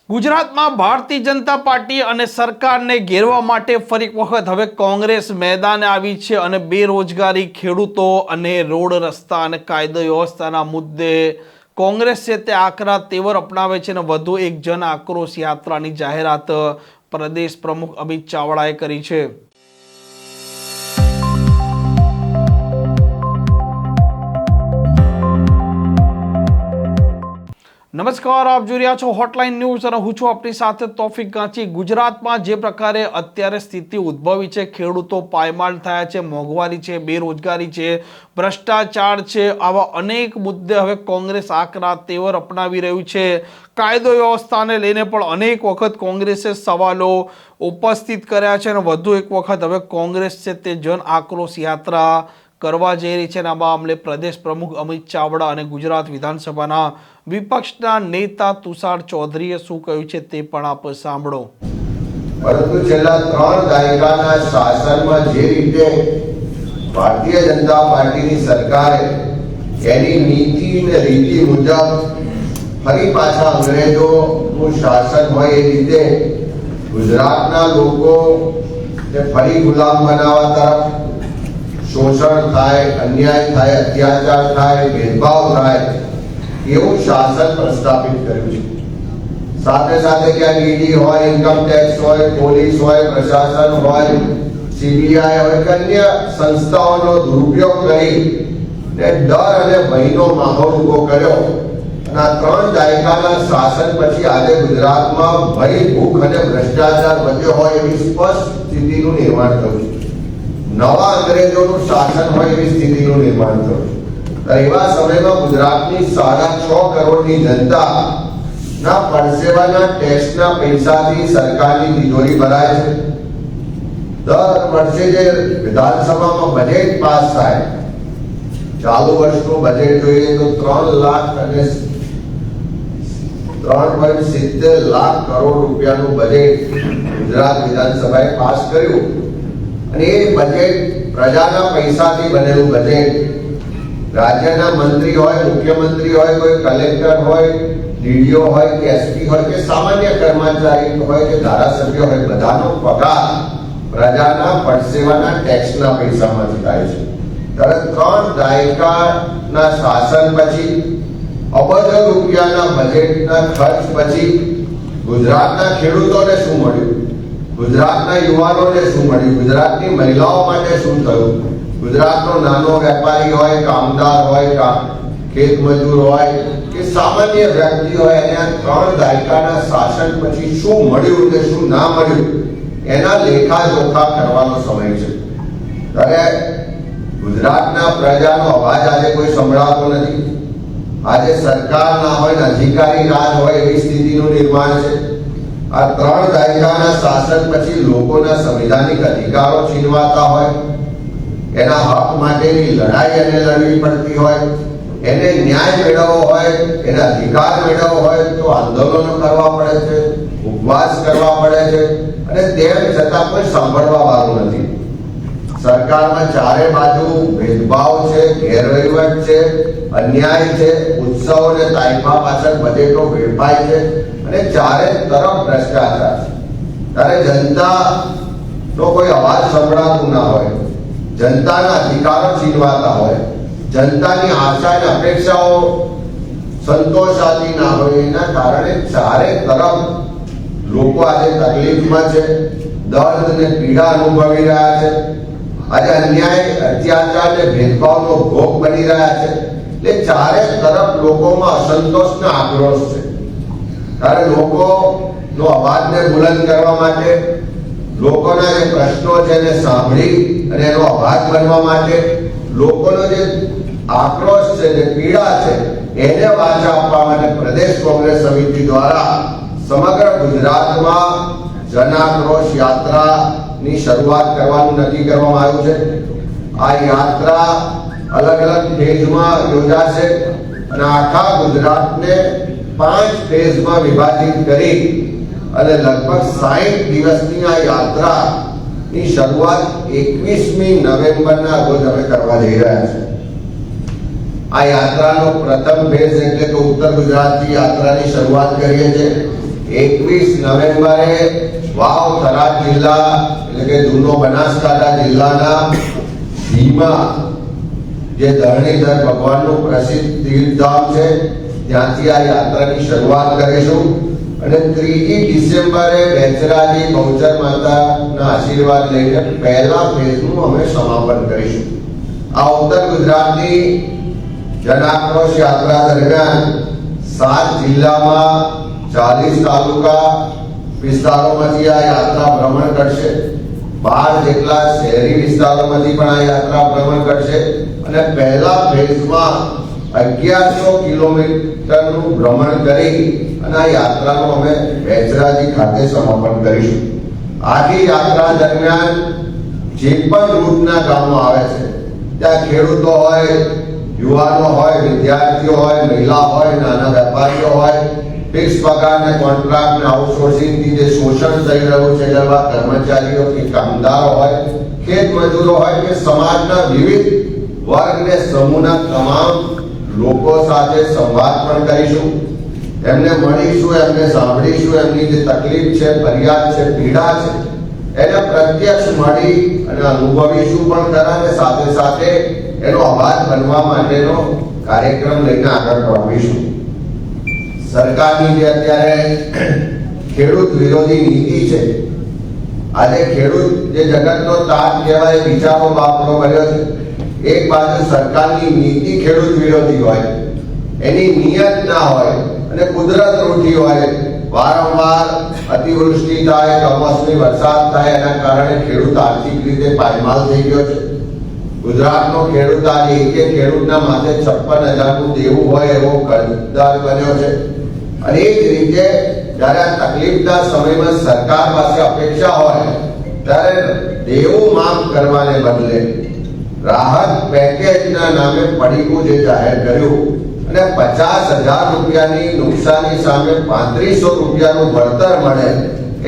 ગુજરાતમાં ભારતીય જનતા પાર્ટી અને સરકારને ઘેરવા માટે ફરી એક વખત હવે કોંગ્રેસ મેદાને આવી છે અને બેરોજગારી, ખેડૂતો અને રોડ રસ્તા અને કાયદો વ્યવસ્થાના મુદ્દે કોંગ્રેસ છે તે આકરા તેવર અપનાવે છે અને વધુ એક જન આક્રોશ યાત્રાની જાહેરાત પ્રદેશ પ્રમુખ અમિત ચાવડાએ કરી છે। નમસ્કાર, આપ જોઈ રહ્યા છો હોટલાઇન ન્યૂઝ અને હું છું આપની સાથે તોફિક ગાંચી। ગુજરાતમાં જે પ્રકારે અત્યારે સ્થિતિ ઉદ્ભવી છે, ખેડૂતો પાયમાલ થયા છે, મોંઘવારી છે, બેરોજગારી છે, ભ્રષ્ટાચાર છે, આવા અનેક મુદ્દે હવે કોંગ્રેસ આકરા તેવર અપનાવી રહ્યું છે। કાયદો વ્યવસ્થાને લઈને પણ અનેક વખત કોંગ્રેસે સવાલો ઉપસ્થિત કર્યા છે અને વધુ એક વખત હવે કોંગ્રેસ છે તે જન આક્રોશ યાત્રા કરવા જઈ રહી છે। આ મામલે પ્રદેશ પ્રમુખ અમિત ચાવડા અને ગુજરાત વિધાનસભાના વિપક્ષના નેતા તુષાર ચૌધરીએ શું કહ્યું છે તે પણ આપ સાંભળો। પરંતુ છેલ્લા 3 દાયકાના શાસનમાં જે રીતે ભારતીય જનતા પાર્ટીની સરકારે એની નીતિ અને રીતિ મુજબ ફરી પાછા અંગ્રેજોનું શાસન હોય એ રીતે ગુજરાતના લોકોને ફરી ગુલામ બનાવવા તરફ शोषण थाय, अन्याय थाय, अत्याचार थाय, भेदभाव थाय એવું શાસન પ્રસ્થાપિત કર્યું છે। સાથે સાથે ક્યાં ઈડી હોય, ઇન્કમ ટેક્સ હોય, પોલીસ હોય, પ્રશાસન હોય, સીબીઆઈ હોય, અન્ય સંસ્થાઓનો દુરુપયોગ કરી ને ડર અને ભયનો માહોલ ઉભો કર્યો અને આ 3 દાયકાના શાસન પછી આજે ગુજરાતમાં ભય, ભૂખ અને ભ્રષ્ટાચાર વધ્યો હોય એવી સ્પષ્ટ સ્થિતિનું નિર્માણ થયું છે। નવા અંગ્રેજોનું શાસન હોય એવી સ્થિતિનું નિર્માણ થયું। એવા સમયમાં ગુજરાતની 6.5 કરોડની જનતાના પરસેવાના ટેક્સના પૈસાથી સરકારની તિજોરી ભરાય છે। દર વર્ષે જે વિધાનસભામાં બજેટ પાસ થાય, ચાલુ વર્ષનું બજેટ જોઈએ તો 3.70 લાખ કરોડ રૂપિયાનું બજેટ ગુજરાત વિધાનસભાએ પાસ કર્યું અને એ બજેટ પ્રજાના પૈસાથી બનેલું બજેટ રાજ્યના મંત્રી હોય, મુખ્યમંત્રી હોય, કોઈ કલેક્ટર હોય, ડીડીઓ હોય કે એસપી હોય કે સામાન્ય કર્મચારી હોય કે ધારાસભ્ય હોય, બધાનો પગાર પ્રજાના પરસેવાના ટેક્સના પૈસામાંથી થાય છે। ત્યારે 3 દાયકાના શાસન પછી અબજો રૂપિયાના બજેટના ખર્ચ પછી ગુજરાતના ખેડૂતોને શું મળ્યું, ગુજરાતના યુવાનોને શું મળ્યું, ગુજરાતની મહિલાઓ માટે શું થયું, ગુજરાતનો નાનો વેપારી હોય, કામદાર હોય, ખેત મજૂર હોય કે સામાન્ય વ્યક્તિ હોય, એને આ 3 દાયકાના શાસન પછી શું મળ્યું કે શું ના મળ્યું એના લેખાજોખા કરવાનો સમય છે। ત્યારે ગુજરાતના પ્રજાનો અવાજ આજે કોઈ સંભળાતો નથી। આજે સરકાર ના હોય ને અધિકારી રાજ હોય એવી સ્થિતિનું નિર્માણ છે। આ 3 દાયકાના શાસન પછી લોકોના સંવિધાનિક અધિકારો છીનવાતા હોય, એના હક માટેની લડાઈ એને લડવી પડતી હોય, એને ન્યાય મેળવવો હોય, એના અધિકાર મેળવવો હોય તો આંદોલનો કરવા પડે છે, ઉપવાસ કરવા પડે છે અને તેમ છતાં કોઈ સાંભળવા વાળું નથી। સરકારમાં ચારે બાજુ ભેદભાવ છે, ગેરવહીવટ છે, અન્યાય છે, ઉત્સવ અને તાઇફા પાછળ બજેટો વેડફાય છે અને ચારે તરફ ભ્રષ્ટાચાર છે। ત્યારે જનતાનો કોઈ અવાજ સંભળાતું ના હોય, જનતાના અધિકારો છીનવાતા હોય, જનતાની આશા અને અપેક્ષાઓ સંતોષાતી ના હોય, એના કારણે ચારે તરફ લોકો આજે તકલીફમાં છે, દર્દ અને પીડા અનુભવી રહ્યા છે। આજે અન્યાય, અત્યાચાર અને ભેદભાવનો ભોગ બની રહ્યા છે। એટલે ચારે તરફ લોકોમાં અસંતોષના આક્રોશ છે। ત્યારે લોકોનો અવાજને બુલંદ કરવા માટે, લોકોના જે પ્રશ્નો છે એને સાંભળી અને એનો અવાજ બનવા માટે, લોકોનો જે આક્રોશ છે, જે પીડા છે એને વાચા આપવા માટે પ્રદેશ કોંગ્રેસ સમિતિ દ્વારા સમગ્ર ગુજરાતમાં જન આક્રોશ યાત્રાની શરૂઆત કરવાનું નક્કી કરવામાં આવ્યું છે। આ યાત્રા અલગ અલગ ફેઝમાં યોજાશે અને આખા ગુજરાતને 5 ફેઝમાં વિભાજિત કરી અને લગભગ 60 દિવસની આ યાત્રાની શરૂઆત 21મી નવેમ્બરના રોજ અમે કરવા જઈ રહ્યા છીએ। આ યાત્રાનો પ્રથમ ફેઝ એટલે કે ઉત્તર ગુજરાતથી યાત્રાની શરૂઆત કરીએ છીએ। 21 નવેમ્બરે વાવ થરાદ જિલ્લા એટલે કે જૂનો બનાસકાંઠા જિલ્લાના ભીમા જે ધરણીધર ભગવાનનું પ્રસિદ્ધ તીર્થધામ છે ત્યાંથી આ યાત્રાની શરૂઆત કરીશું અને 3 ડિસેમ્બરે બેચરાજી બહુચર માતાના આશીર્વાદ લઈને પહેલા ફેઝનું અમે સમાપન કરીશું. આ ઉત્તર ગુજરાતની જન આક્રોશ યાત્રા દરમિયાન 7 જિલ્લામાં 40 તાલુકા વિસ્તારોમાંથી આ યાત્રા ભ્રમણ કરશે. 12 જેટલા શહેરી વિસ્તારોમાંથી પણ આ યાત્રા ભ્રમણ કરશે અને પહેલા ફેઝમાં 1100 કિલોમીટરનું ભ્રમણ કરી અને આ યાત્રાનું અમે બેચરાજી ખાતે સમાપન કરીશું. આખી યાત્રા દરમિયાન જે પણ રૂટના ગામો આવે છે ત્યાં ખેડૂતો હોય, યુવાનો હોય, વિદ્યાર્થીઓ હોય, મહિલા હોય, નાના વેપારીઓ હોય, ફિક્સ પગાર ને કોન્ટ્રાક્ટ ને આઉટસોર્સિંગ થી જે શોષણ થઈ રહ્યું છે એવા કર્મચારીઓ કે કામદારો હોય, ખેત મજૂરો હોય કે સમાજના વિવિધ વર્ગ ને સમૂહના તમામ લોકો સાથે સંવાદ પણ કરીશું. એમને મળીશું, એમને સાંભળીશું, એમની જે તકલીફ છે, ફરિયાદ છે, પીડા છે એને પ્રત્યક્ષ મળી અને અનુભવીશું પણ ખરા અને સાથે સાથે એનો અવાજ બનવા માટેનો કાર્યક્રમ લઈને આગળ વધીશું. સરકારની જે અત્યારે ખેડૂત વિરોધી નીતિ છે, આજે ખેડૂત જે જગતનો તાત કહેવાય વિચારો બાપનો બન્યો છે. એક બાજુ સરકારની નીતિ ખેડૂત વિરોધી હોય, એની નિયત ના હોય અને કુદરત રૂઠી હોય, વારંવાર અતિવૃષ્ટિ થાય, કમોસમી વરસાદ થાય એના કારણે ખેડૂત આર્થિક રીતે પાયમાલ થઈ ગયો છે. ગુજરાતનો ખેડૂત આજે એક ખેડૂતના માથે 56,000 નું દેવું હોય એવો કર્જદાર બન્યો છે. અને એ જ રીતે જ્યારે આ તકલીફના સમયમાં સરકાર પાસે અપેક્ષા હોય ત્યારે દેવું માફ કરવાને બદલે રાહત પેકેજના નામે પડીકું જે જાહેર કર્યું અને 50,000 રૂપિયાની નુકસાની સામે 3500 રૂપિયાનું વળતર મળે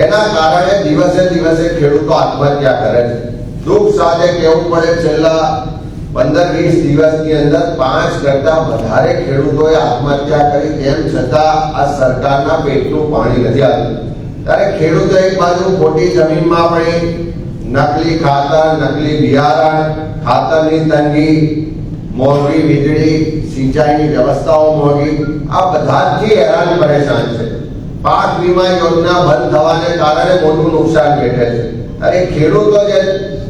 એના કારણે દિવસે દિવસે ખેડૂતો આત્મહત્યા કરે છે. દુઃખ સાથે કહેવું પડે છેલ્લા 15-20 દિવસની અંદર 5 કરતા વધારે ખેડૂતોએ આત્મહત્યા કરી, તેમ છતાં આ સરકારના પેટનું પાણી નથી આવ્યું. ત્યારે ખેડૂતો એક બાજુ ખોટી જમીનમાં પડી, નકલી ખાતર, નકલી બિયારણ, ખાતરની તંગી, મોંઘી વીજળી, સિંચાઈની વ્યવસ્થાઓ મોંઘી, આ બધાથી હેરાન પરેશાન છે. પાક વીમા યોજના બંધ થવાને કારણે મોટું નુકસાન વેઠે છે. અને ખેડૂતો જે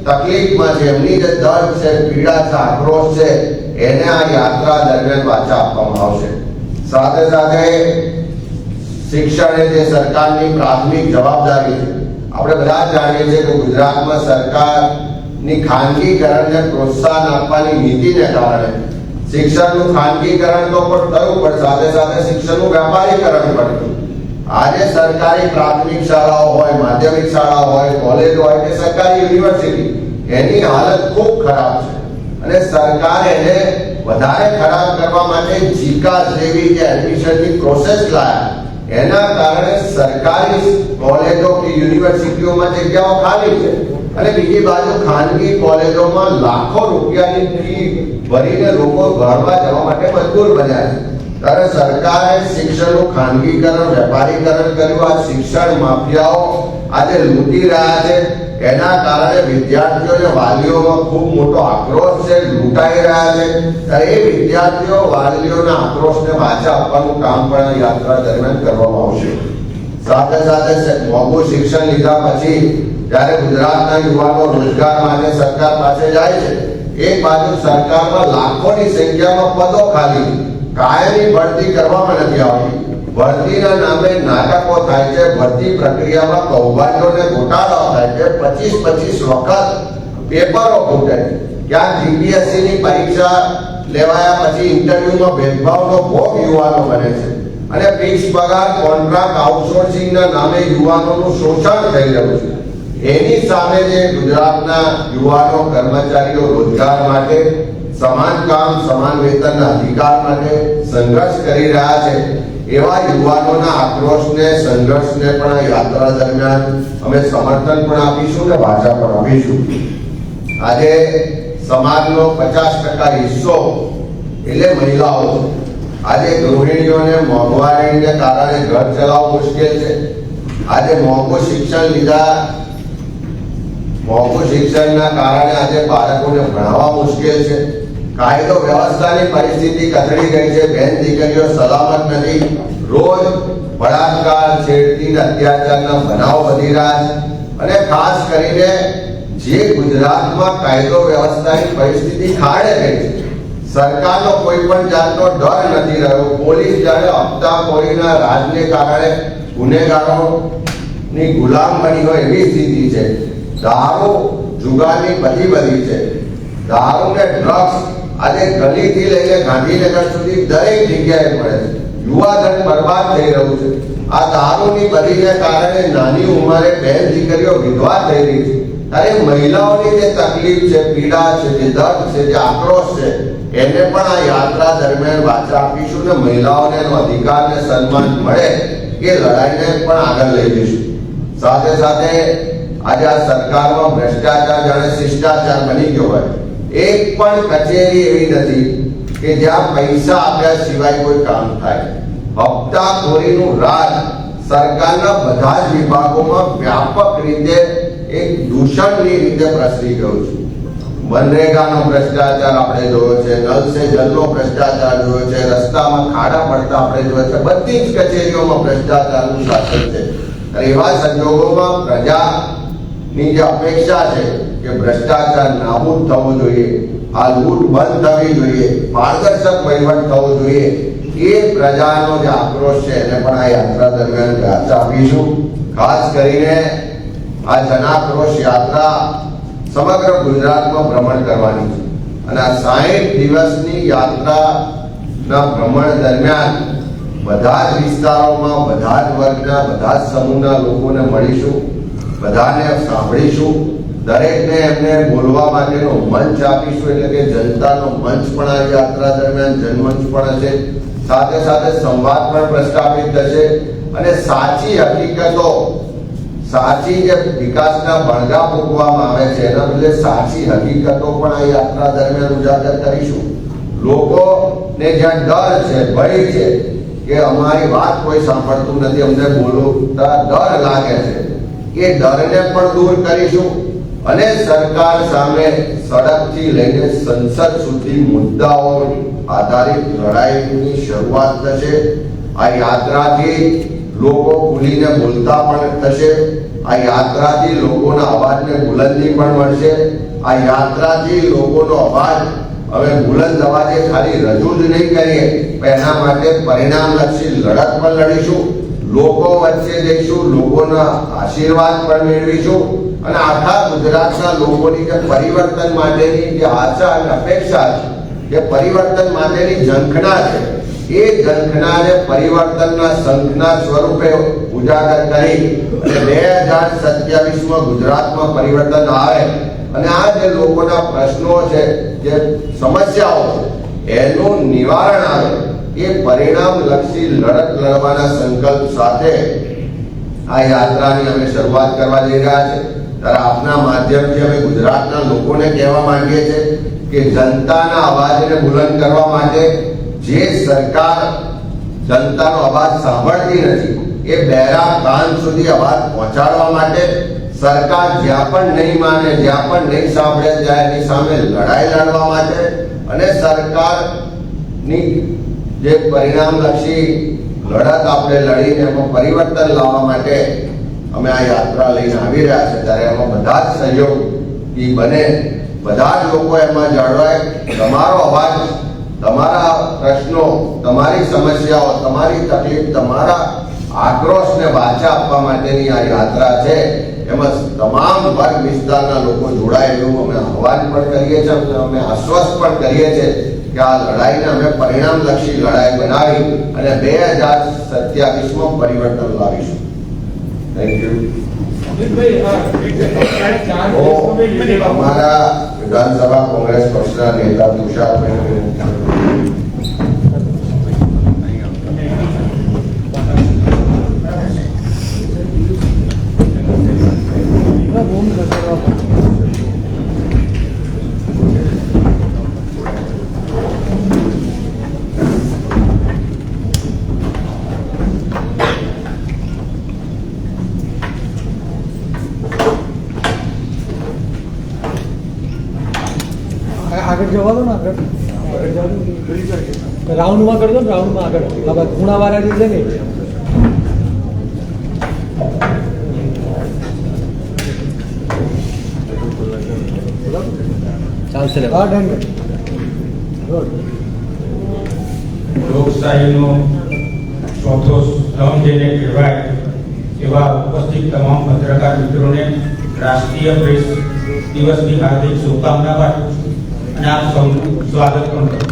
તકલીફમાં છે, એમની જે દર્દ છે, પીડા છે, આક્રોશ છે, એને આ યાત્રા દરમિયાન વાચા આપવામાં આવશે. સાથે સાથે શિક્ષણ એ જે સરકારની પ્રાથમિક જવાબદારી છે. આપણે બધા જાણીએ છીએ કે ગુજરાતમાં સરકારની ખાનગીકરણને પ્રોત્સાહન આપવાની નીતિને કારણે શિક્ષણનું ખાનગીકરણ તો પણ થયું, પણ સાથે સાથે શિક્ષણનું વ્યાપારીકરણ પણ થયું. આજે સરકારી પ્રાથમિક શાળાઓ હોય, માધ્યમિક શાળાઓ હોય, કોલેજ હોય કે સરકારી યુનિવર્સિટી, એની હાલત ખૂબ ખરાબ છે અને સરકાર એને વધારે ખરાબ કરવા માટે જીકાસ જેવી જે એડમિશનની પ્રોસેસ લાયા, એના કારણે સરકારી કોલેજો કે યુનિવર્સિટીઓમાં જગ્યાઓ ખાલી છે અને બીજી બાજુ ખાનગી કોલેજોમાં લાખો રૂપિયાની ફી ભરીને લોકો ભણવા જવા માટે મજબૂર બન્યા છે. ત્યારે સરકારે શિક્ષણનું ખાનગીકરણ, વેપારીકરણ કર્યું. આ શિક્ષણ માફિયાઓ આજે લૂંટી રહ્યા છે. એના કારણે વિદ્યાર્થીઓ અને વાલીઓમાં ખૂબ મોટો આક્રોશ છે, લૂંટાઈ રહ્યા છે. ત્યારે એ વિદ્યાર્થીઓ, વાલીઓના આક્રોશને વાચા આપવાનું કામ પણ યાત્રા દરમિયાન કરવામાં આવશે. સાથે સાથે મોંઘું શિક્ષણ લીધા પછી જ્યારે ગુજરાતના યુવાનો રોજગાર માટે સરકાર પાસે જાય છે, એક બાજુ સરકારમાં લાખોની સંખ્યામાં પદો ખાલી, કાયમી ભરતી કરવામાં નથી આવતી. ભરતીના નામે નાટકો થાય છે, ભરતી પ્રક્રિયામાં કૌભાંડોને ગોટાળા થાય છે, 25 વખત પેપરો ફૂટે છે. ક્યાંક જીપીએસસી ની પરીક્ષા લેવાયા પછી ઇન્ટરવ્યુમાં ભેદભાવનો ભોગ યુવાનો બને છે અને ફિક્સ પગાર, કોન્ટ્રાક્ટ, આઉટસોર્સિંગના નામે યુવાનોનું શોષણ થઈ રહ્યું છે. એની સામે જે ગુજરાતના યુવાનો, કર્મચારીઓ રોજગાર માટે, સમાન કામ સમાન વેતનના અધિકાર માટે સંઘર્ષ કરી રહ્યા છે, એવા યુવાનોના આક્રોશને, સંઘર્ષને પણ આ યાત્રા દરમિયાન અમે સમર્થન પણ આપીશું ને વાચા પણ આપીશું. આજે સમાજનો 50% હિસ્સો એટલે મહિલાઓ. આજે ગૃહિણીઓને મોંઘવારીને કારણે ઘર ચલાવવું મુશ્કેલ છે. આજે મોંઘું શિક્ષણના કારણે આજે બાળકોને ભણાવવા મુશ્કેલ છે. કાયદો વ્યવસ્થાની પરિસ્થિતિ કથળી ગઈ છે. બેન દીકરીઓ સલામત નથી. રોજ બળાત્કાર, છેડતી, અત્યાચારના બનાવ વધી રહ્યા છે. અને ખાસ કરીને જે ગુજરાતમાં કાયદો વ્યવસ્થાની પરિસ્થિતિ ખાડે ગઈ છે, સરકારનો કોઈ પણ જાતનો ડર નથી રહ્યો. પોલીસ જાણે હપ્તાખોરીના રાજને કારણે ગુનેગારોની ગુલામ બની હોય એવી સ્થિતિ છે. દારૂ, જુગારની બધી છે. દારૂ ને ડ્રગ્સ આજે ગલીથી લઈને ગાંધીનગર સુધી દરેક જગ્યાએ મળે છે. યુવાધન બરબાદ થઈ રહ્યું છે. આ દારૂની બધીને કારણે નાની ઉંમરે બેન દીકરીઓ વિધવા થઈ રહી છે. ત્યારે મહિલાઓની જે તકલીફ છે, પીડા છે, જે દર્દ છે, જે આક્રોશ છે, એને પણ આ યાત્રા દરમિયાન વાચા આપીશું ને મહિલાઓને એનો અધિકાર ને સન્માન મળે એ લડાઈને પણ આગળ લઈ જઈશું. સાથે સાથે આજે આ સરકારમાં ભ્રષ્ટાચાર જાણે શિષ્ટાચાર બની ગયો હોય. એક પણ કચેરી એવી નથી કે જ્યાં પૈસા આપ્યા સિવાય કોઈ કામ થાય. હપ્તાખોરીનું રાજ સરકારના બધા જ વિભાગોમાં વ્યાપક રીતે એક દૂષણની રીતે પ્રસરી ગયું છે. મનરેગાનો ભ્રષ્ટાચાર આપણે જોયો છે, નલ સે જલનો ભ્રષ્ટાચાર જોયો છે, રસ્તામાં ખાડા પડતા આપણે જોયો છે. બધી જ કચેરીઓમાં ભ્રષ્ટાચારનું શાસન છે. અને એવા સંજોગોમાં પ્રજાની જે અપેક્ષા છે કે ભ્રષ્ટાચાર નાબૂદ થવો જોઈએ, આ લૂંટ બંધ થવી જોઈએ, પારદર્શક વહીવટ થવો જોઈએ, એ પ્રજાનો જે આક્રોશ છે એને પણ આ યાત્રા દરમિયાન વાચા આપીશું. ખાસ કરીને આ જનાક્રોશ યાત્રા સમગ્ર ગુજરાતમાં ભ્રમણ કરવાની છે. અને આ 60 દિવસની યાત્રાના ભ્રમણ દરમિયાન બધા જ વિસ્તારોમાં, બધા જ વર્ગના, બધા જ સમૂહના લોકોને મળીશું, બધાને સાંભળીશું, દરેકને એમને બોલવા માટેનો મંચ આપીશું. એટલે કે જનતાનો મંચ પણ આ યાત્રા દરમિયાન જનમંચ પણ હશે. સાથે સાથે સંવાદ પણ પ્રસ્થાપિત થશે. અને સાચી હકીકતો, સાચી જે વિકાસના બળગા મૂકવામાં આવે છે એના બદલે સાચી હકીકતો પણ આ યાત્રા દરમિયાન ઉજાગર કરીશું. લોકોને જ્યાં ડર છે, ભય છે કે અમારી વાત કોઈ સાંભળતું નથી, અમને બોલતા ડર લાગે છે, એ ડરને પણ દૂર કરીશું. અને સરકાર સામે સડકથી લઈને સંસદ સુધી મુદ્દાઓ આધારિત લડાઈની શરૂઆત થશે. આ યાત્રાથી લોકો ખુલીને બોલતા પણ થશે. આ યાત્રાથી લોકોના અવાજને બુલંદી પણ મળશે. આ યાત્રાથી લોકોનો અવાજ હવે બુલંદ અવાજે ખાલી રજૂ જ નહીં કરીએ, પણ એના માટે પરિણામલક્ષી લડત પણ લડીશું. લોકો વચ્ચે જઈશું, લોકોના આશીર્વાદ પણ મેળવીશું. અને આખા ગુજરાતના લોકોની જે પરિવર્તન માટેની જે આશા અને અપેક્ષા છે, જે પરિવર્તન માટેની ઝંખના છે, એ ઝંખનાને પરિવર્તનના શંખના સ્વરૂપે ઉજાગર કરી અને 2027માં ગુજરાતમાં પરિવર્તન આવે અને આ જે લોકોના પ્રશ્નો છે, જે સમસ્યાઓ છે, એનું નિવારણ આવે, એ પરિણામલક્ષી લડત લડવાના સંકલ્પ સાથે આ યાત્રાની અમે શરૂઆત કરવા જઈ રહ્યા છે. ત્યારે આપના માધ્યમથી અમે ગુજરાતના લોકોને કહેવા માંગીએ છીએ કે જનતાના અવાજને બુલંદ કરવા માટે જે સરકાર જનતાનો અવાજ સાંભળતી નથી, એ બહેરા કાન સુધી અવાજ પહોંચાડવા માટે સરકાર જ્યાં પણ નહીં માને, જ્યાં પણ નહીં સાંભળે, ત્યાં એની સામે લડાઈ લડવા માટે અને સરકારની જે પરિણામલક્ષી લડત આપણે લડીને એમાં પરિવર્તન લાવવા માટે અમે આ યાત્રા લઈને આવી રહ્યા છે. ત્યારે એમાં બધા જ સહયોગી બને, બધા જ લોકો એમાં જોડાય. તમારો અવાજ, તમારા પ્રશ્નો, તમારી સમસ્યાઓ, તમારી તકલીફ, તમારા આક્રોશને વાચા આપવા માટેની આ યાત્રા છે. એમાં તમામ વર્ગ વિસ્તારના લોકો જોડાય એવું અમે આહવાન પણ કરીએ છીએ, અમે આશ્વસ્ત પણ કરીએ છીએ કે આ લડાઈને અમે પરિણામલક્ષી લડાઈ બનાવી અને 2027માં પરિવર્તન લાવીશું. Thank you. અમારા વિધાનસભા કોંગ્રેસ પક્ષના નેતા તુષારભાઈ આગળ જવા દો ને આગળ રાઉન્ડમાં કરજો ને રાઉન્ડમાં આગળ હવે ખૂણાવાળા જે છે ને ચાલશે હા ડન લોકશાહીનો ચોથો સ્તંભ જેને કહેવાય એવા ઉપસ્થિત તમામ પત્રકાર મિત્રોને રાષ્ટ્રીય પ્રેસ દિવસની હાર્દિક શુભકામના પાઠવું છું અને આપ સૌનું સ્વાગત પણ કરું છું.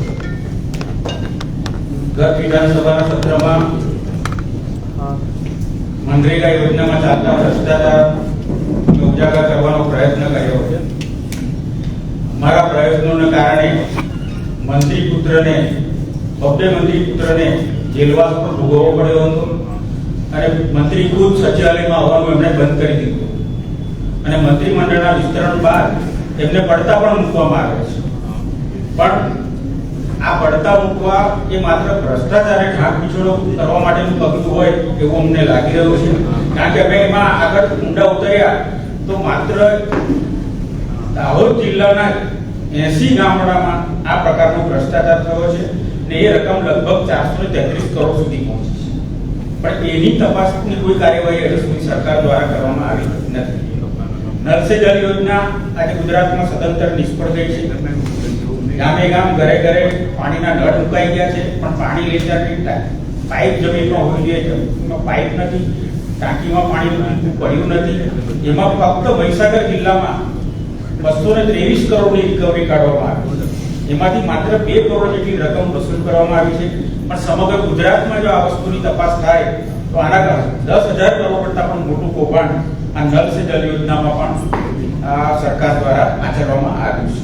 ગત વિધાનસભાના સત્રમાં મનરેગા યોજનામાં ચાલતા ભ્રષ્ટાચાર ઉજાગર કરવાનો પ્રયત્ન કર્યો છે. મારા પ્રયત્નોને કારણે મંત્રી પુત્રને જેલવાસ પર ભોગવવો પડ્યો હતો અને મંત્રી ખુદ સચિવાલયમાં આવવાનું એમણે બંધ કરી દીધું અને મંત્રીમંડળના વિસ્તરણ બાદ એમને પડતા પણ મૂકવામાં આવે છે. પણ આ પડતા મૂકવા એ માત્ર ભ્રષ્ટાચારને ઢાંક પીછોડો કરવા માટેનું પગલું હોય એવું અમને લાગી રહ્યું છે. કારણ કે અમે એમાં આગળ ઊંડા ઉતર્યા તો માત્ર દાહોદ જિલ્લાના 80 ગામડામાં આ પ્રકારનો ભ્રષ્ટાચાર થયો છે ને એ રકમ લગભગ 433 કરોડ સુધી પહોંચી છે. પણ એની તપાસની કોઈ કાર્યવાહી હજુ સુધી સરકાર દ્વારા કરવામાં આવી નથી. નલ સે જલ યોજના આજે ગુજરાતમાં સદંતર નિષ્ફળ ગઈ છે. ગામે ગામ ઘરે ઘરે પાણીના નળ મુકાઈ ગયા છે પણ પાણી લેતા પાઇપ જમીનમાં હોવી જોઈએ, જમીનમાં પાઇપ નથી, ટાંકીમાં પાણી પડ્યું નથી. એમાં ફક્ત મહીસાગર જિલ્લામાં 223 કરોડની રિકવરી કાઢવામાં આવી છે. એમાંથી માત્ર 2 કરોડ જેટલી રકમ વસૂલ કરવામાં આવી છે. પણ સમગ્ર ગુજરાતમાં જો આ વસ્તુની તપાસ થાય તો આના 10,000 કરોડ કરતાં પણ મોટું કૌભાંડ આ નલ સે જલ યોજનામાં પણ આ સરકાર દ્વારા આચરવામાં આવ્યું છે.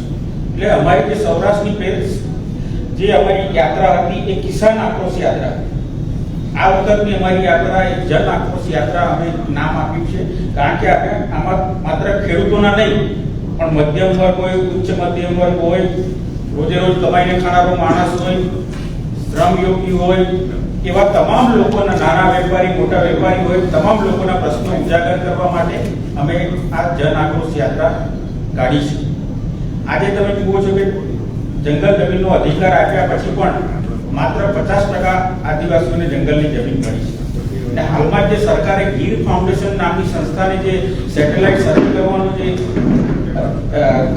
એટલે અમારી જે સૌરાષ્ટ્રની પેજ જે અમારી યાત્રા હતી એ કિસાન આક્રોશ યાત્રા. આ વખતની અમારી યાત્રા એક જન આક્રોશ યાત્રા અમે નામ આપ્યું છે. કારણ કે આપણે આમાં માત્ર ખેડૂતોના નહીં પણ મધ્યમ વર્ગ હોય, ઉચ્ચ મધ્યમ વર્ગ હોય, રોજે રોજ કમાઈને ખાનારો માણસ હોય, શ્રમયોગી હોય, એવા તમામ લોકોના, નાના વેપારી, મોટા વેપારી હોય, તમામ લોકોના પ્રશ્નો ઉજાગર કરવા માટે અમે આ જન આક્રોશ યાત્રા કાઢી છે. આજે તમે જુઓ છો કે જંગલ જમીનનો અધિકાર આપ્યા પછી પણ માત્ર 50% આદિવાસીઓને જંગલની જમીન મળી છે. અને હાલમાં જે સરકારે ગીર ફાઉન્ડેશન નામની સંસ્થાને જે સેટેલાઇટ સર્વે કરવાનું જે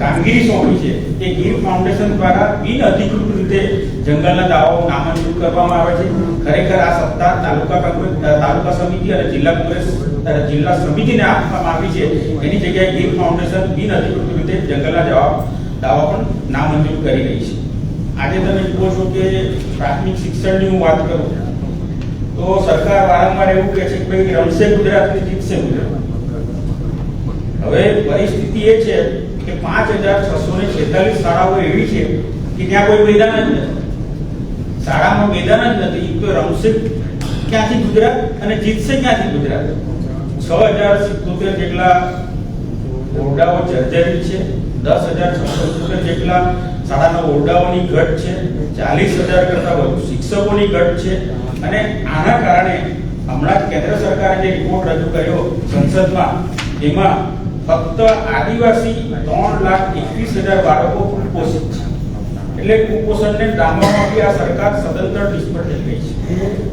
કામગીરી સોંપી છે એ ગીર ફાઉન્ડેશન દ્વારા બિનઅધિકૃત રીતે જંગલના દાવાઓ નામંજૂર કરવામાં આવે છે. ખરેખર આ સત્તા તાલુકા સમિતિ અને જિલ્લા સમિતિને આપવામાં આવી છે. એની જગ્યાએ ગીર ફાઉન્ડેશન બિનઅધિકૃત રીતે જંગલના દાવા પણ નામંજૂર કરી રહી છે. આજે તમે જુઓ છો કે પ્રાથમિક શિક્ષણની હું વાત કરું તો સરકાર વારંવાર એવું કહે છે કે ભાઈ રમશે ગુજરાત ને જીતશે ગુજરાત. હવે પરિસ્થિતિ એ છે કે 5,646 શાળાઓ એવી છે કે ત્યાં કોઈ મેદાન જ નથી. શાળામાં મેદાન જ નથી તો રમશે ક્યાંથી ગુજરાત અને જીતશે ક્યાંથી ગુજરાત? 6,077 જેટલા ઓરડાઓ જર્જરિત છે, 10,677 જેટલા શાળાના ઓરડાઓની ઘટ છે, 40,000 કરતાં વધુ શિક્ષકોની ઘટ છે. અને આના કારણે હમણાં કેન્દ્ર સરકારે જે રિપોર્ટ રજૂ કર્યો સંસદમાં એમાં ફક્ત આદિવાસી 3,21,000 બાળકો કુપોષિત છે. એટલે કુપોષણને ડામવામાં આ સરકાર સદંતર નિષ્ફળ થઈ ગઈ છે.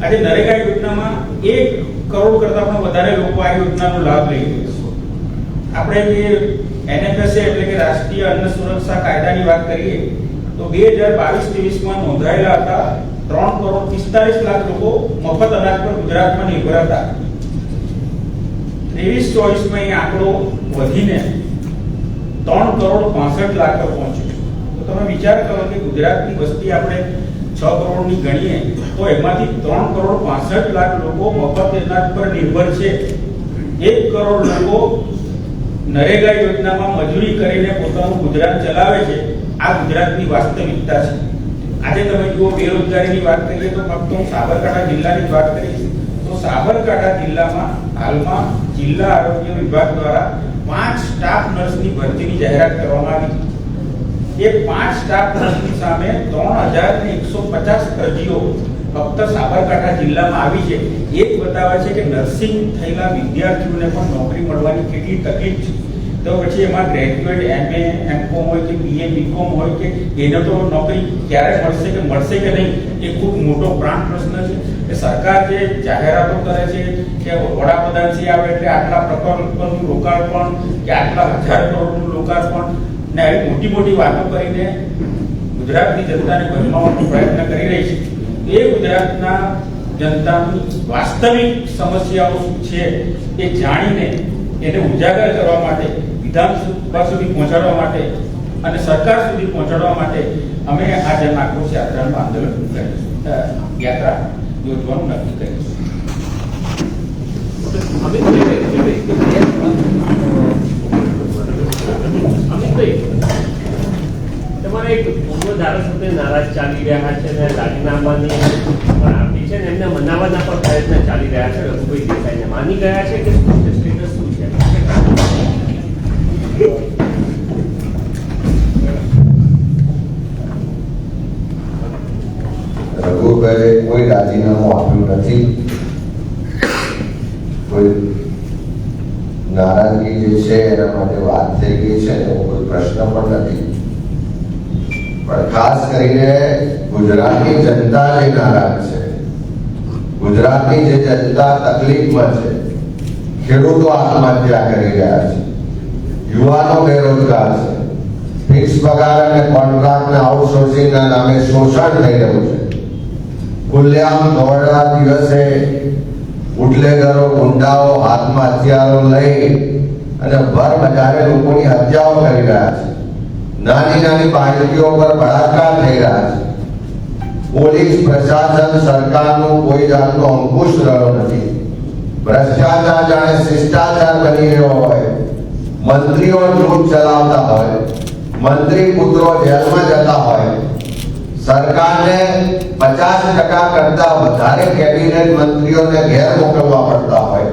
આજે નરેગા યોજનામાં 1 કરોડ કરતાં પણ વધારે લોકો આ યોજનાનો લાભ લઈ રહ્યા છે. આપણે જે NFSA એટલે કે રાષ્ટ્રીય અન્ન સુરક્ષા કાયદાની વાત કરીએ તો 2022-23માં નોંધાયેલા હતા 3,45,00,000 લોકો મફત અનાજ પર ગુજરાતમાં નિર્ભર હતા. 23-24માં એ આંકડો વધીને 3,65,00,000 પર પહોંચ્યો. તો તમે વિચાર કરો કે ગુજરાતની વસ્તી આપણે 6 કરોડની ગણીએ તો એમાંથી 3,65,00,000 લોકો મફત અનાજ પર નિર્ભર છે. 1 કરોડ લોકો નરેગા યોજનામાં મજૂરી કરીને પોતાનું ગુજરાન ચલાવે છે. આ ગુજરાતની વાસ્તવિકતા છે. આજે તમે જુઓ બેરોજગારીની વાત કરીએ તો ફક્ત હું સાબરકાંઠા જિલ્લાની વાત કરીશ તો સાબરકાંઠા જિલ્લામાં હાલમાં જિલ્લા આરોગ્ય વિભાગ દ્વારા 5 સ્ટાફ નર્સની ભરતીની જાહેરાત કરવામાં આવી. એ 5 સ્ટાફ નર્સની સામે 3,150 અરજીઓ ફક્ત સાબરકાંઠા જિલ્લામાં આવી છે. એ બતાવે છે કે નર્સિંગ થયેલા વિદ્યાર્થીઓને પણ નોકરી મળવાની કેટલી તકલીફ છે. તો પછી એમાં ગ્રેજ્યુએટ MA M.Com હોય કે BA B.Com હોય કે એને તો નોકરી ક્યારે મળશે કે નહીં એ ખૂબ મોટો પ્રાણ પ્રશ્ન છે. કે સરકાર જે જાહેરાતો કરે છે કે વડાપ્રધાનશ્રી આવે એટલે આટલા પ્રકલ્પોનું લોકાર્પણ કે આટલા 1000 કરોડનું લોકાર્પણ ને આવી મોટી મોટી વાતો કરીને ગુજરાતની જનતાને ભરમાવવાનો પ્રયત્ન કરી રહી છે. એ ગુજરાતના જનતાની વાસ્તવિક સમસ્યાઓ શું છે એ જાણીને એને ઉજાગર કરવા માટે, વિધાનસભા સુધી પહોંચાડવા માટે અને સરકાર સુધી પહોંચાડવા માટે અમે આ જન આક્રોશ યાત્રાનું આંદોલન યાત્રા યોજવાનું નક્કી કરીશું. તમારે એક પૂર્વ ધારાસભ્ય નારાજ ચાલી રહ્યા છે અને રાજીનામાની પણ આપી છે ને એમને મનાવવાના પણ પ્રયત્ન ચાલી રહ્યા છે. રઘુભાઈ દેસાઈને માની ગયા છે કે સ્ટેટસ શું છે? રઘુભાઈ કોઈ રાજીનામું આપ્યું નથી. કોઈ નારાજગી જે છે એના માટે વાત થઈ ગઈ છે એવો કોઈ પ્રશ્ન પણ નથી. પણ ખાસ કરીને ગુજરાતની જનતા જે નારાજ છે, ગુજરાતની જે જનતા તકલીફમાં છે, ખેડૂતો આત્મહત્યા કરી રહ્યા છે, યુવાનો બેરોજગાર છે, ફિક્સ પગાર અને કોન્ટ્રાક્ટ આઉટસોર્સિંગના નામે શોષણ થઈ રહ્યું છે, ખુલ્લેઆમ દોડના દિવસે બુટલેગરો, ગુંડાઓ હાથમાં હથિયારો લઈ અને ભર બજારે લોકોની હત્યાઓ કરી રહ્યા છે, નાની નાની બાળકીઓ પર બળાત્કાર થઈ રહ્યા છે, પોલીસ પ્રશાસન સરકારનું કોઈ જાતનો અંકુશ રહ્યો નથી, ભ્રષ્ટાચાર જાણે શિષ્ટાચાર બની રહ્યો હોય, મંત્રીઓ લૂંટ ચલાવતા હોય, મંત્રી પુત્રો જેલમાં જતા હોય, સરકારને 50% કરતા વધારે કેબિનેટ મંત્રીઓને ઘેર મોકલવા પડતા હોય,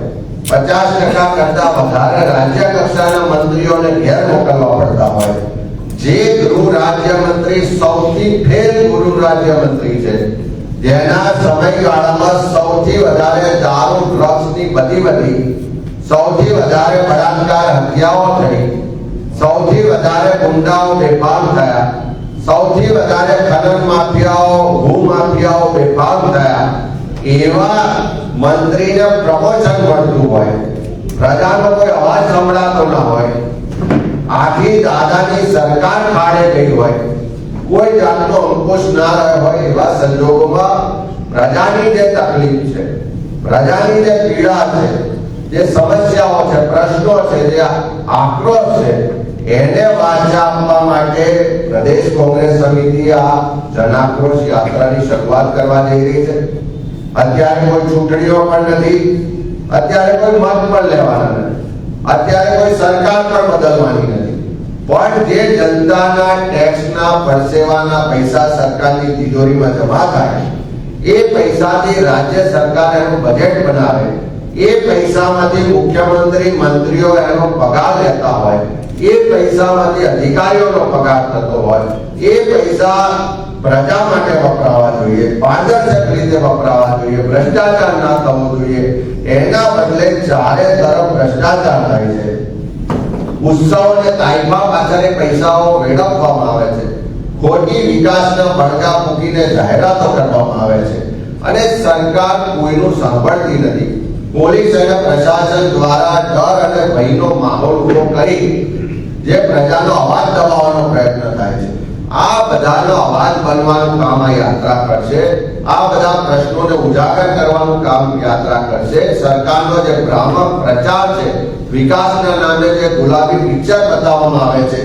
50% કરતા વધારે રાજ્ય કક્ષાના મંત્રીઓને ઘેર મોકલવા પડતા હોય, જે ગૃહ રાજ્યમંત્રી સૌથી ફેલ ગૃહ રાજ્યમંત્રી છે, જેના સમયગાળામાં સૌથી વધારે દારૂ, ડ્રગ્સની બધી સૌથી વધારે બળાત્કાર, હત્યાઓ થઈ, સૌથી વધારે ગુંડાઓ બેફામ થયા, સૌથી વધારે ખનન માફિયાઓ, ભૂ માફિયાઓ બેફામ થયા, એવા મંત્રીને પ્રમોશન મળતું હોય, પ્રજાનો કોઈ અવાજ સંભળાતો ન હોય, આખી દાદાની સરકાર ખાડે ગઈ હોય, કોઈ જાતનો અંકુશ ના રહ્યો હોય, એવા સંજોગોમાં પ્રજાની જે તકલીફ છે, પ્રજાની જે પીડા છે, જે સમસ્યાઓ છે, પ્રશ્નો છે, જે આક્રોશ છે, એને વાચા આપવા માટે પ્રદેશ કોંગ્રેસ સમિતિ આ જન આક્રોશ યાત્રાની શરૂઆત કરવા જઈ રહી છે. અત્યારે કોઈ ચૂંટણીઓ પણ નથી, અત્યારે કોઈ મત પણ લેવાના નથી, અત્યારે કોઈ સરકાર પણ બદલવાની નથી, પણ જે જનતાના ટેક્સના પરસેવાના પૈસા સરકારની તિજોરીમાં જમા થાય, એ પૈસાથી રાજ્ય સરકાર એનું બજેટ બનાવે, એ પૈસામાંથી મુખ્યમંત્રી, મંત્રીઓ એનો પગાર લેતા હોય, એ પૈસામાંથી અધિકારીઓનો પગાર થતો હોય, એ પૈસા પ્રજા માટે વપરાવા જોઈએ, પારદર્શક રીતે વપરાવા જોઈએ, ભ્રષ્ટાચાર ના થવો જોઈએ. એના બદલે ચારે તરફ ભ્રષ્ટાચાર થાય છે, ઉત્સવ અને કાયમા પાછળ પૈસાઓ વેડફવામાં આવે છે, ખોટી વિકાસના પડઘા મૂકીને જાહેરાતો કરવામાં આવે છે, અને સરકાર કોઈનું સાંભળતી નથી. પોલીસ અને પ્રશાસન દ્વારા ડર અને ભયનો માહોલ ઉભો કરી જે પ્રજાનો અવાજ દબાવવાનો પ્રયત્ન થાય છે. આ બધાનો અવાજ બનવાનું કામ આ યાત્રા કરશે. આ બધા પ્રશ્નોને ઉજાગર કરવાનું કામ યાત્રા કરશે. સરકારનો જે ભ્રામક પ્રચાર છે, વિકાસના નામે જે ગુલાબી પિક્ચર બતાવવામાં આવે છે,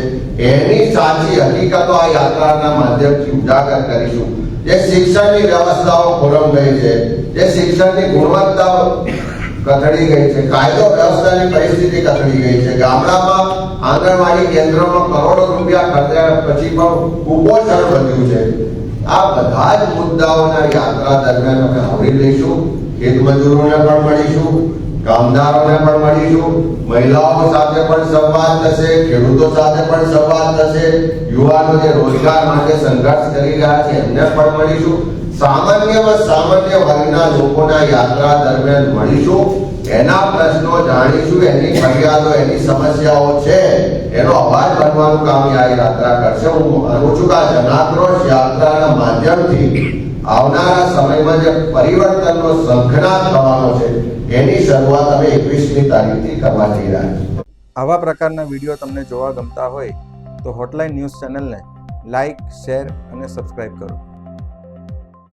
એની સાચી હકીકતો આ યાત્રાના માધ્યમથી ઉજાગર કરીશું. જે શિક્ષણની વ્યવસ્થાઓ ખોરમ ગઈ છે, જે શિક્ષણની ગુણવત્તા કથળી ગઈ છે, કાયદો વ્યવસ્થાની પરિસ્થિતિ કથળી ગઈ છે, ગામડામાં આંગણવાડી કેન્દ્રોમાં કરોડો રૂપિયા ખર્ચ્યા પછી પણ કુપોષણ વધ્યું છે. આ બધા જ મુદ્દાઓના યાત્રા દરમિયાન અમે આવરી લઈશું. ખેત મજૂરોને પણ મળીશું, કામદારોને પણ મળીશું, મહિલાઓ સાથે પણ સંવાદ થશે, ખેડૂતો સાથે પણ સંવાદ થશે, યુવાનો જે રોજગાર માટે સંઘર્ષ કરી રહ્યા છે એમને પણ મળીશું, સામાન્ય વર્ગના લોકોના યાત્રા દરમિયાન મળીશું. એના પ્રશ્નો જાણીશું, એની ફરિયાદો, એની સમસ્યાઓ છે, એનો અવાજ બનવાનું કામ આ યાત્રા કરશે. હું માનું છું કે આ જનાક્રોશ યાત્રાના માધ્યમથી આવનારા સમયમાં જે પરિવર્તનનો શંખનાદ થવાનો છે એની શરૂઆત અમે 21મી તારીખથી કરવા જઈ રહ્યા છીએ. આવા પ્રકારના વિડીયો તમને જોવા ગમતા હોય તો હોટલાઇન ન્યૂઝ ચેનલને લાઇક, શેર અને સબસ્ક્રાઇબ કરો.